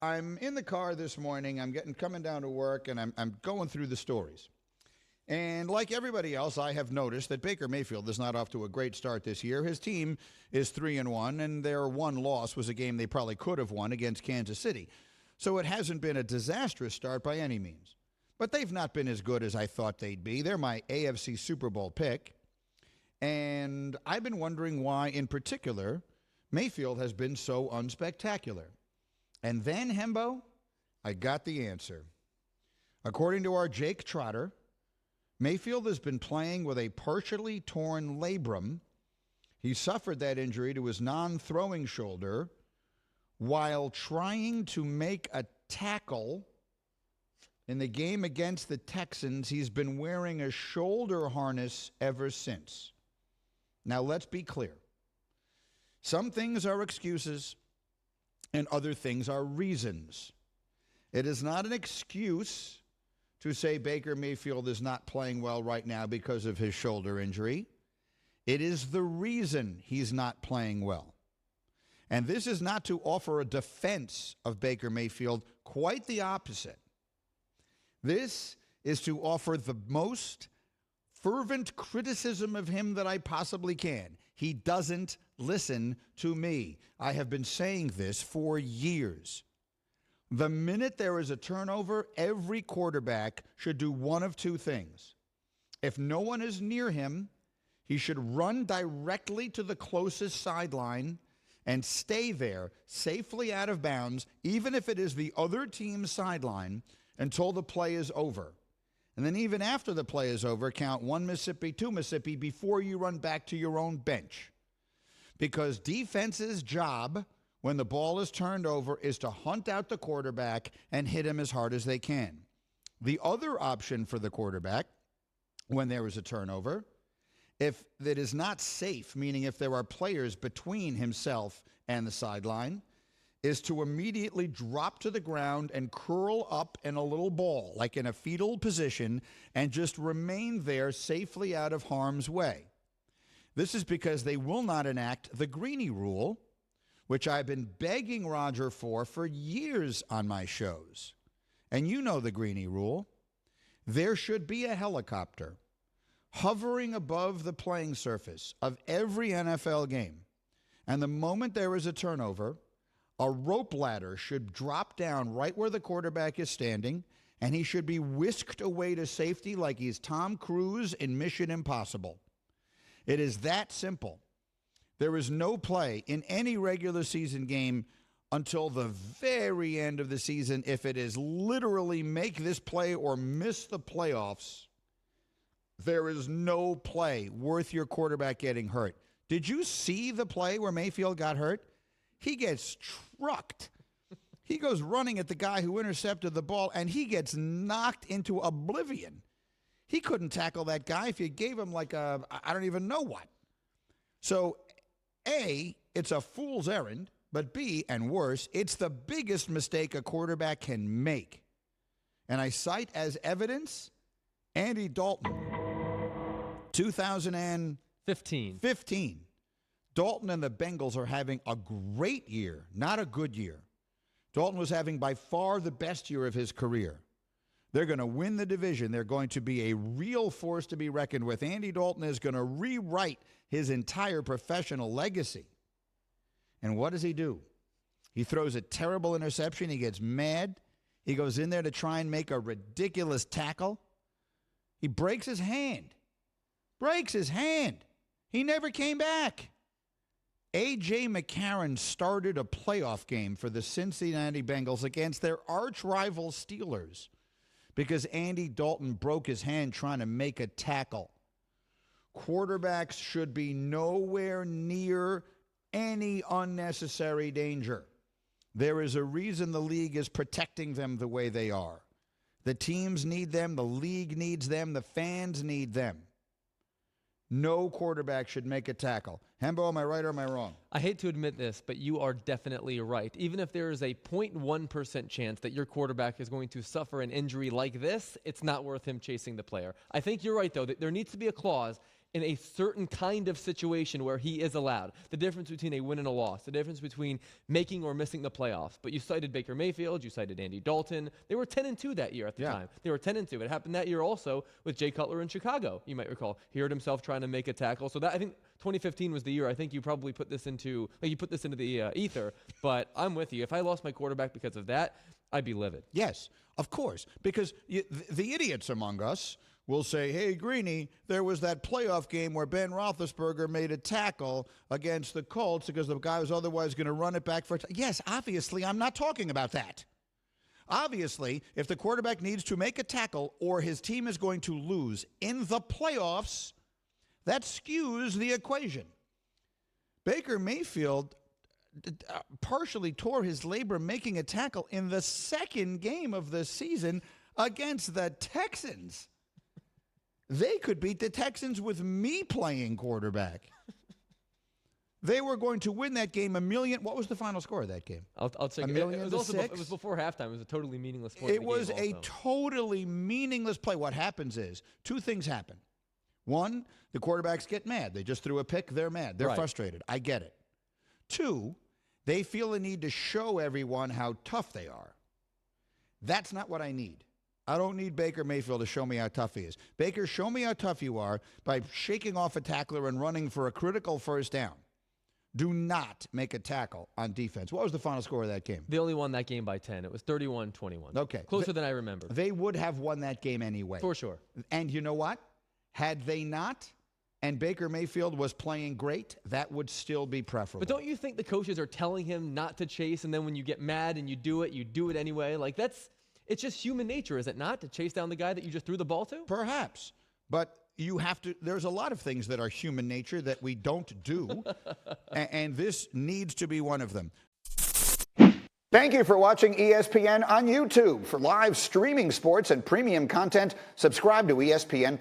I'm in the car this morning. I'm coming down to work, and I'm going through the stories. And like everybody else, I have noticed that Baker Mayfield is not off to a great start this year. His team is 3-1, and their one loss was a game they probably could have won against Kansas City. So it hasn't been a disastrous start by any means. But they've not been as good as I thought they'd be. They're my AFC Super Bowl pick. And I've been wondering why, in particular, Mayfield has been so unspectacular. And then, Hembo, I got the answer. According to our Jake Trotter, Mayfield has been playing with a partially torn labrum. He suffered that injury to his non-throwing shoulder while trying to make a tackle in the game against the Texans. He's been wearing a shoulder harness ever since. Now, let's be clear. Some things are excuses and other things are reasons. It is not an excuse to say Baker Mayfield is not playing well right now because of his shoulder injury. It is the reason he's not playing well. And this is not to offer a defense of Baker Mayfield, quite the opposite. This is to offer the most fervent criticism of him that I possibly can. He doesn't listen to me. I have been saying this for years. The minute there is a turnover, every quarterback should do one of two things. If no one is near him, he should run directly to the closest sideline and stay there, safely out of bounds, even if it is the other team's sideline, until the play is over. And then even after the play is over, count 1 Mississippi, 2 Mississippi before you run back to your own bench. Because defense's job when the ball is turned over is to hunt out the quarterback and hit him as hard as they can. The other option for the quarterback when there is a turnover, if it is not safe, meaning if there are players between himself and the sideline, is to immediately drop to the ground and curl up in a little ball, like in a fetal position, and just remain there safely out of harm's way. This is because they will not enact the Greeny Rule, which I've been begging Roger for years on my shows. And you know the Greeny Rule. There should be a helicopter hovering above the playing surface of every NFL game. And the moment there is a turnover, a rope ladder should drop down right where the quarterback is standing, and he should be whisked away to safety like he's Tom Cruise in Mission Impossible. It is that simple. There is no play in any regular season game until the very end of the season. If it is literally make this play or miss the playoffs, there is no play worth your quarterback getting hurt. Did you see the play where Mayfield got hurt? He gets trucked. He goes running at the guy who intercepted the ball, and he gets knocked into oblivion. He couldn't tackle that guy if you gave him like a, I don't even know what. So, A, it's a fool's errand, but B, and worse, it's the biggest mistake a quarterback can make. And I cite as evidence Andy Dalton, 2015. Dalton and the Bengals are having a great year, not a good year. Dalton was having by far the best year of his career. They're going to win the division. They're going to be a real force to be reckoned with. Andy Dalton is going to rewrite his entire professional legacy. And what does he do? He throws a terrible interception. He gets mad. He goes in there to try and make a ridiculous tackle. He breaks his hand. He never came back. A.J. McCarron started a playoff game for the Cincinnati Bengals against their arch-rival Steelers because Andy Dalton broke his hand trying to make a tackle. Quarterbacks should be nowhere near any unnecessary danger. There is a reason the league is protecting them the way they are. The teams need them, the league needs them, the fans need them. No quarterback should make a tackle. Hembo, am I right or am I wrong? I hate to admit this, but you are definitely right. Even if there is a 0.1% chance that your quarterback is going to suffer an injury like this, it's not worth him chasing the player. I think you're right, though, that there needs to be a clause in a certain kind of situation where he is allowed. The difference between a win and a loss, the difference between making or missing the playoffs. But you cited Baker Mayfield, you cited Andy Dalton. They were 10-2 that year at the time. They were 10-2. It happened that year also with Jay Cutler in Chicago. You might recall. He hurt himself trying to make a tackle. So that, I think 2015 was the year. I think you probably put this into the ether. But I'm with you. If I lost my quarterback because of that, I'd be livid. Yes, of course, because the idiots among us will say, hey, Greeny, there was that playoff game where Ben Roethlisberger made a tackle against the Colts because the guy was otherwise going to run it back for Yes, obviously, I'm not talking about that. Obviously, if the quarterback needs to make a tackle or his team is going to lose in the playoffs, that skews the equation. Baker Mayfield partially tore his labrum making a tackle in the second game of the season against the Texans. They could beat the Texans with me playing quarterback. They were going to win that game What was the final score of that game? I'll take it. It was before halftime. It was a totally meaningless play. It was a totally meaningless play. What happens is two things happen. One, the quarterbacks get mad. They just threw a pick. They're mad. They're frustrated. I get it. Two, they feel the need to show everyone how tough they are. That's not what I need. I don't need Baker Mayfield to show me how tough he is. Baker, show me how tough you are by shaking off a tackler and running for a critical first down. Do not make a tackle on defense. What was the final score of that game? They only won that game by 10. It was 31-21. Okay. Closer than I remember. They would have won that game anyway. For sure. And you know what? Had they not, and Baker Mayfield was playing great, that would still be preferable. But don't you think the coaches are telling him not to chase, and then when you get mad and you do it anyway? Like, it's just human nature, is it not, to chase down the guy that you just threw the ball to? Perhaps. But you have to, there's a lot of things that are human nature that we don't do, and this needs to be one of them. Thank you for watching ESPN on YouTube. For live streaming sports and premium content, subscribe to ESPN+.